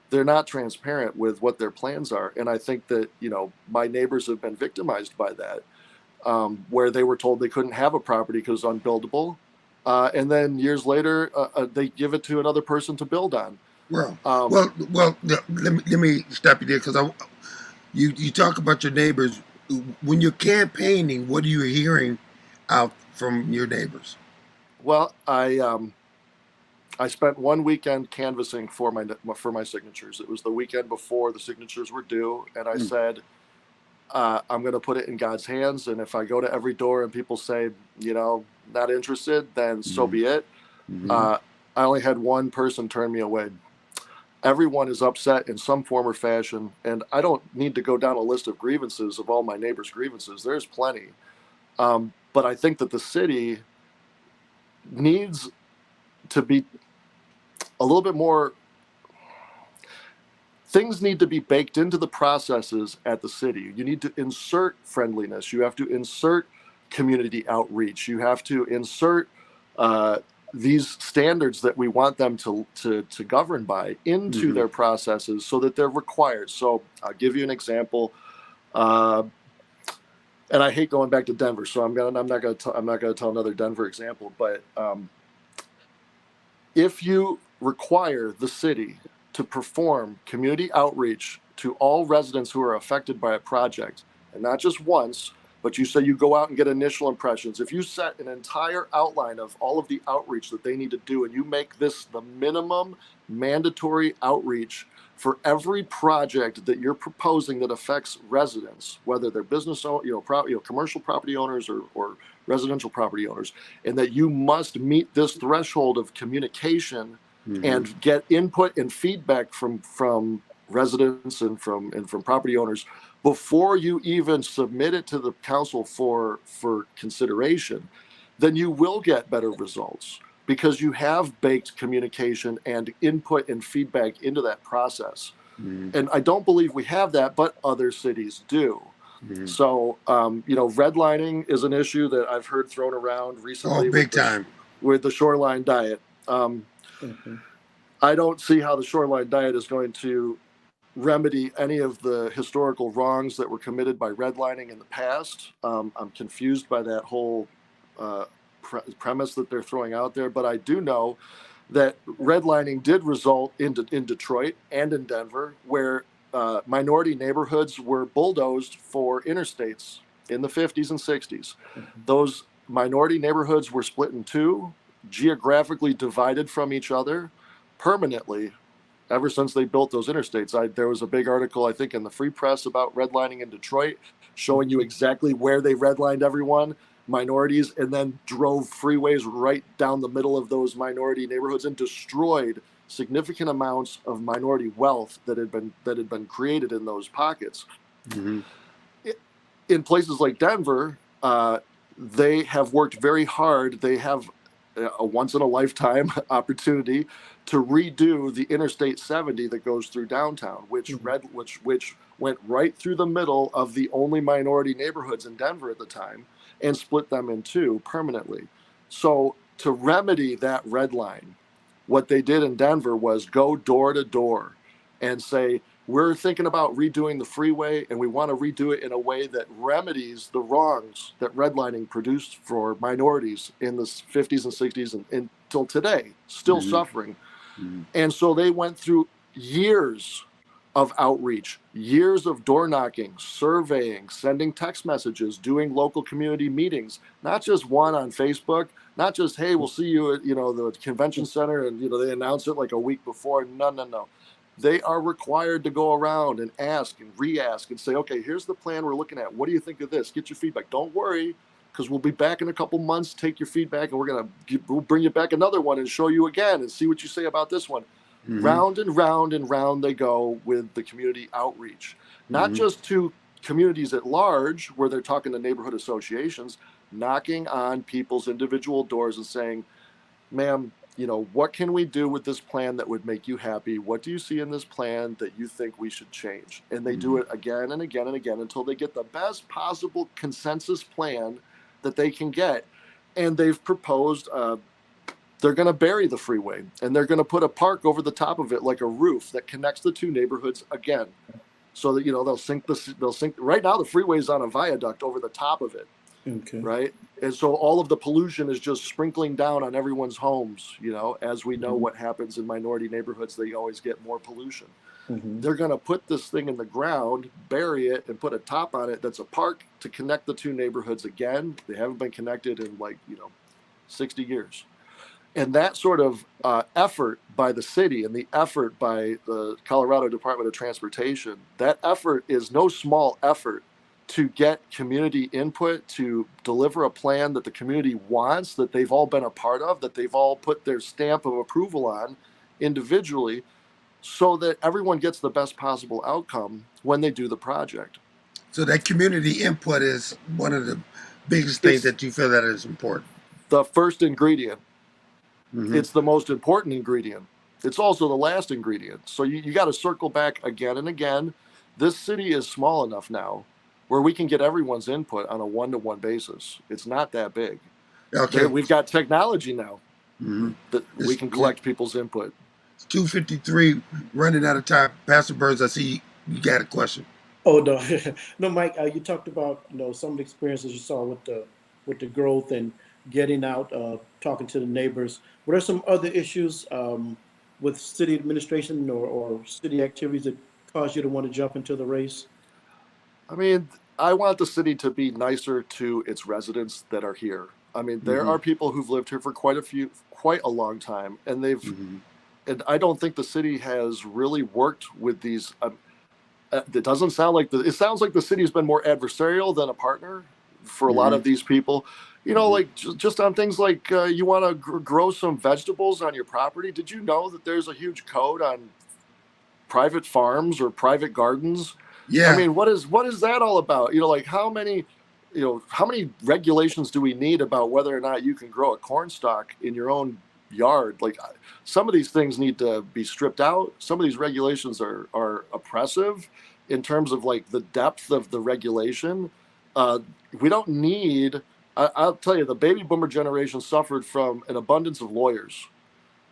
They're not transparent with what their plans are. And I think that, my neighbors have been victimized by that, where they were told they couldn't have a property because it's unbuildable. And then years later, they give it to another person to build on. Well, let me stop you there, because you talk about your neighbors. When you're campaigning, what are you hearing out from your neighbors? Well, I spent one weekend canvassing for my signatures. It was the weekend before the signatures were due, and I said, I'm going to put it in God's hands. And if I go to every door and people say, not interested, then so be it. I only had one person turn me away. Everyone is upset in some form or fashion. And I don't need to go down a list of grievances of all my neighbors' grievances. There's plenty. But I think that the city needs to be a little bit more, things need to be baked into the processes at the city. You need to insert friendliness. You have to insert community outreach. You have to insert these standards that we want them to govern by into their processes so that they're required. So I'll give you an example. And I hate going back to Denver, so I'm not gonna tell another Denver example. But if you require the city to perform community outreach to all residents who are affected by a project, and not just once, but you say you go out and get initial impressions. If you set an entire outline of all of the outreach that they need to do, and you make this the minimum mandatory outreach for every project that you're proposing that affects residents, whether they're business, commercial property owners or residential property owners, and that you must meet this threshold of communication and get input and feedback from residents and from property owners before you even submit it to the council for consideration, then you will get better results because you have baked communication and input and feedback into that process. And I don't believe we have that, but other cities do. So, redlining is an issue that I've heard thrown around recently. Big time. With the shoreline diet. I don't see how the shoreline diet is going to remedy any of the historical wrongs that were committed by redlining in the past. I'm confused by that whole premise that they're throwing out there, but I do know that redlining did result in Detroit and in Denver, where minority neighborhoods were bulldozed for interstates in the 50s and 60s. Those minority neighborhoods were split in two, geographically divided from each other permanently ever since they built those interstates. There was a big article, I think, in the Free Press about redlining in Detroit, showing you exactly where they redlined everyone, minorities, and then drove freeways right down the middle of those minority neighborhoods and destroyed significant amounts of minority wealth that had been created in those pockets. In places like Denver, they have worked very hard. They have a once-in-a-lifetime opportunity to redo the Interstate 70 that goes through downtown, which went right through the middle of the only minority neighborhoods in Denver at the time and split them in two permanently. So to remedy that red line, what they did in Denver was go door to door and say, we're thinking about redoing the freeway, and we want to redo it in a way that remedies the wrongs that redlining produced for minorities in the 50s and 60s and until today, still suffering. And so they went through years of outreach, years of door knocking, surveying, sending text messages, doing local community meetings, not just one on Facebook, not just, hey, we'll see you at, the convention center, and, they announce it like a week before. No. They are required to go around and ask and re-ask and say, okay, here's the plan we're looking at. What do you think of this? Get your feedback. Don't worry, because we'll be back in a couple months, take your feedback, and we'll bring you back another one and show you again and see what you say about this one. Round and round and round they go with the community outreach, not just to communities at large where they're talking to neighborhood associations, knocking on people's individual doors and saying, ma'am, what can we do with this plan that would make you happy? What do you see in this plan that you think we should change? And they do it again and again and again until they get the best possible consensus plan that they can get. And they've proposed, they're going to bury the freeway, and they're going to put a park over the top of it like a roof that connects the two neighborhoods again. So that, they'll sink right now the freeway is on a viaduct over the top of it. Okay. Right. And so all of the pollution is just sprinkling down on everyone's homes. As we know what happens in minority neighborhoods, they always get more pollution. They're going to put this thing in the ground, bury it, and put a top on it that's a park to connect the two neighborhoods again. They haven't been connected in 60 years. And that sort of effort by the city and the effort by the Colorado Department of Transportation, that effort is no small effort to get community input, to deliver a plan that the community wants, that they've all been a part of, that they've all put their stamp of approval on individually, so that everyone gets the best possible outcome when they do the project. So that community input is one of the biggest things that you feel that is important. The first ingredient. Mm-hmm. It's the most important ingredient. It's also the last ingredient. So you got to circle back again and again. This city is small enough now where we can get everyone's input on a one-to-one basis. It's not that big. Okay. We've got technology now that we can collect people's input. It's 2:53, running out of time. Pastor Burns, I see you got a question. Oh no, no, Mike. You talked about some of the experiences you saw with the growth and getting out, talking to the neighbors. What are some other issues with city administration or city activities that caused you to want to jump into the race? I mean, I want the city to be nicer to its residents that are here. I mean, there are people who've lived here for quite a long time, and and I don't think the city has really worked with these. It doesn't sound like it sounds like the city's been more adversarial than a partner for a lot of these people. Like just on things like you want to grow some vegetables on your property. Did you know that there's a huge code on private farms or private gardens? Yeah. I mean, what is that all about? Like how many regulations do we need about whether or not you can grow a corn stalk in your own yard? Like some of these things need to be stripped out. Some of these regulations are oppressive in terms of like the depth of the regulation. We don't need, I'll tell you, the baby boomer generation suffered from an abundance of lawyers.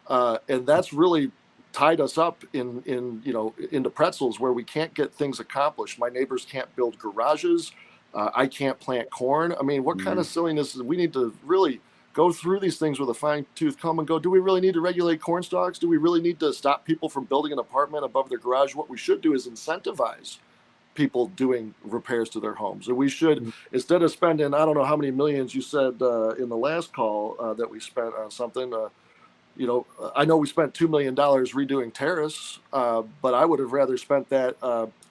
And that's really tied us up into pretzels where we can't get things accomplished. My neighbors can't build garages. I can't plant corn. I mean, what kind of silliness is we need to really go through these things with a fine tooth comb and go, do we really need to regulate corn stalks? Do we really need to stop people from building an apartment above their garage? What we should do is incentivize people doing repairs to their homes. And we should, instead of spending, I don't know how many millions you said in the last call that we spent on something, I know we spent $2 million redoing terrace, but I would have rather spent that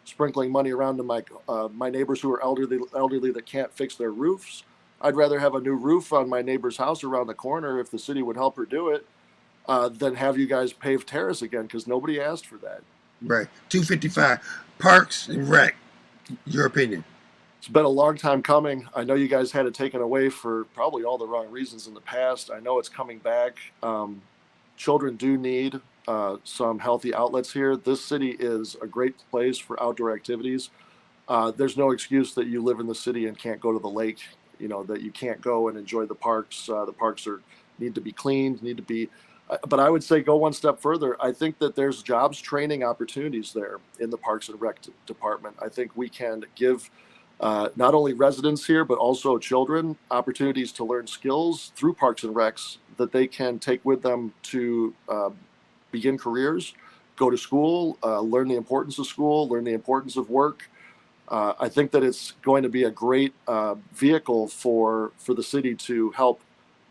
sprinkling money around to my neighbors who are elderly that can't fix their roofs. I'd rather have a new roof on my neighbor's house around the corner if the city would help her do it than have you guys pave terrace again, because nobody asked for that. Right. 255. Parks and Rec. Your opinion? It's been a long time coming. I know you guys had it taken away for probably all the wrong reasons in the past. I know it's coming back. Children do need some healthy outlets here. This city is a great place for outdoor activities. There's no excuse that you live in the city and can't go to the lake, that you can't go and enjoy the parks. The parks need to be cleaned, but I would say go one step further. I think that there's jobs training opportunities there in the Parks and Rec department. I think we can give not only residents here, but also children opportunities to learn skills through Parks and Recs that they can take with them to begin careers, go to school, learn the importance of school, learn the importance of work. I think that it's going to be a great vehicle for the city to help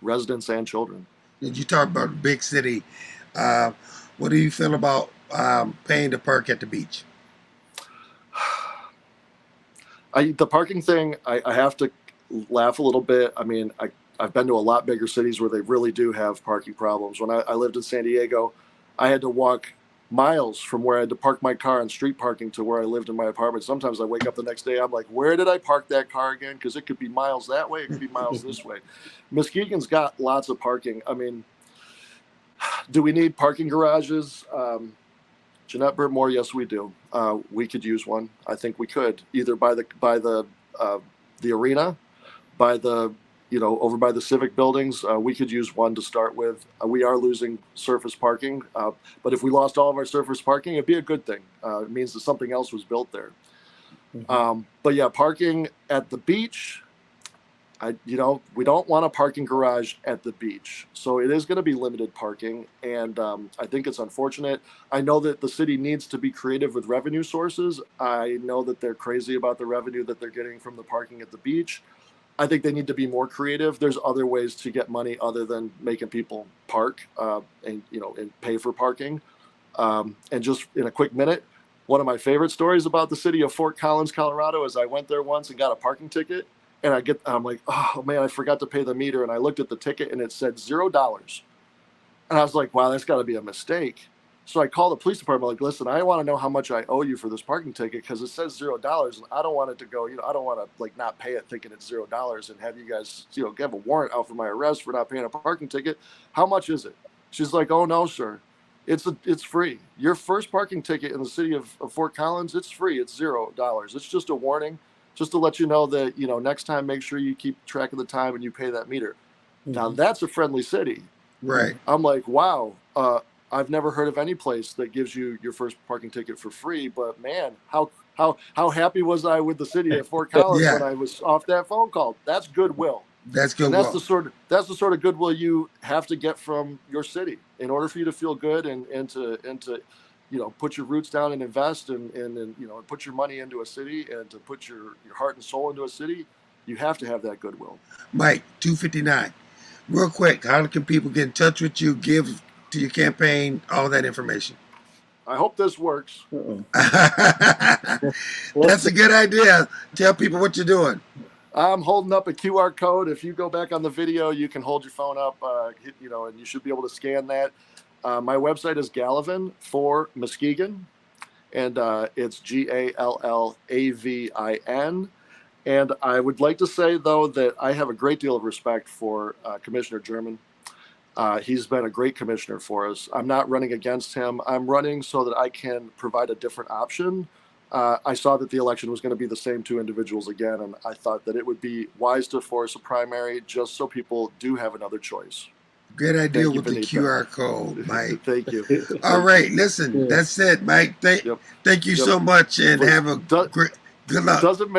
residents and children. Did you talk about a big city? What do you feel about paying to park at the beach? The parking thing, I have to laugh a little bit. I mean, I've been to a lot bigger cities where they really do have parking problems. When I lived in San Diego, I had to walk miles from where I had to park my car on street parking to where I lived in my apartment. Sometimes I wake up the next day, I'm like, where did I park that car again? Because it could be miles that way, it could be miles this way. Muskegon's got lots of parking. I mean, do we need parking garages? Jeanette Burtmore, yes, we do. We could use one. I think we could either by the arena, over by the civic buildings. We could use one to start with. We are losing surface parking, but if we lost all of our surface parking, it'd be a good thing. It means that something else was built there. But yeah, parking at the beach. We don't want a parking garage at the beach. So it is going to be limited parking. And I think it's unfortunate. I know that the city needs to be creative with revenue sources. I know that they're crazy about the revenue that they're getting from the parking at the beach. I think they need to be more creative. There's other ways to get money other than making people park and pay for parking. And just in a quick minute, One of my favorite stories about the city of Fort Collins, Colorado, is I went there once and got a parking ticket, and I'm like, oh man, I forgot to pay the meter, and I looked at the ticket and it said $0, and I was like, wow, that's got to be a mistake. So I called the police department, like, listen, I want to know how much I owe you for this parking ticket because it says $0, and I don't want it to go, I don't want to like not pay it thinking it's $0 and have you guys, have a warrant out for my arrest for not paying a parking ticket. How much is it? She's like, oh no, sir, it's free. Your first parking ticket in the city of Fort Collins, it's free. It's $0. It's just a warning, just to let you know that next time make sure you keep track of the time and you pay that meter. Mm-hmm. Now that's a friendly city, right? I'm like, wow. I've never heard of any place that gives you your first parking ticket for free, but man, how happy was I with the city of Fort Collins when I was off that phone call? That's goodwill. That's goodwill. And that's the sort of goodwill you have to get from your city in order for you to feel good and to put your roots down and invest and put your money into a city and to put your heart and soul into a city. You have to have that goodwill. Mike, 259. Real quick, how can people get in touch with you? Give to your campaign, all that information. I hope this works. That's a good idea. Tell people what you're doing. I'm holding up a QR code. If you go back on the video, you can hold your phone up, and you should be able to scan that. My website is Gallavin for Muskegon, and it's GALLAVIN. And I would like to say, though, that I have a great deal of respect for Commissioner German. He's been a great commissioner for us. I'm not running against him. I'm running so that I can provide a different option. I saw that the election was going to be the same two individuals again, and I thought that it would be wise to force a primary just so people do have another choice. Good idea with the QR code, Mike. Thank you. All right, listen, that's it, Mike. Thank you so much, and have a great good luck. Doesn't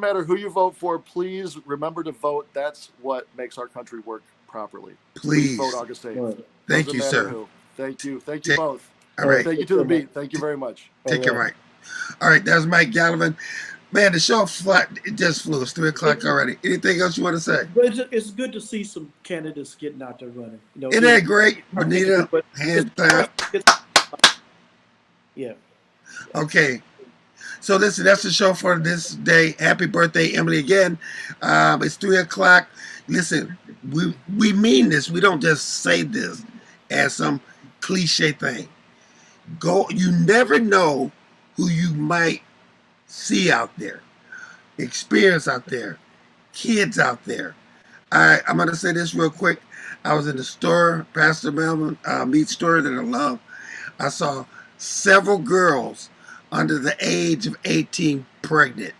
matter who you vote for. Please remember to vote. That's what makes our country work properly. Please vote August 8th. Thank you, sir. Who. Thank you both. All right. Thank you to the beat. Thank you very much. Take care, Mike. All right, that was Mike Gallavin. Man, the show it just flew. It's 3:00 already. Anything else you want to say? It's good to see some candidates getting out there running. Isn't that great? Bonita, hands down. Yeah. Okay. So listen, that's the show for this day. Happy birthday, Emily, again. It's 3:00. Listen, we mean this. We don't just say this as some cliche thing. You never know who you might see out there, experience out there, kids out there. I'm going to say this real quick. I was in the store, Pastor Melvin, meat store that I love. I saw several girls under the age of 18 pregnant.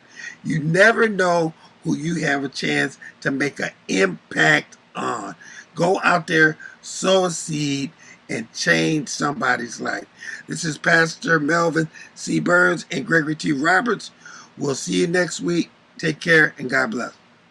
You never know who you have a chance to make an impact on. Go out there, sow a seed, and change somebody's life. This is Pastor Melvin C. Burns and Gregory T. Roberts. We'll see you next week. Take care and God bless.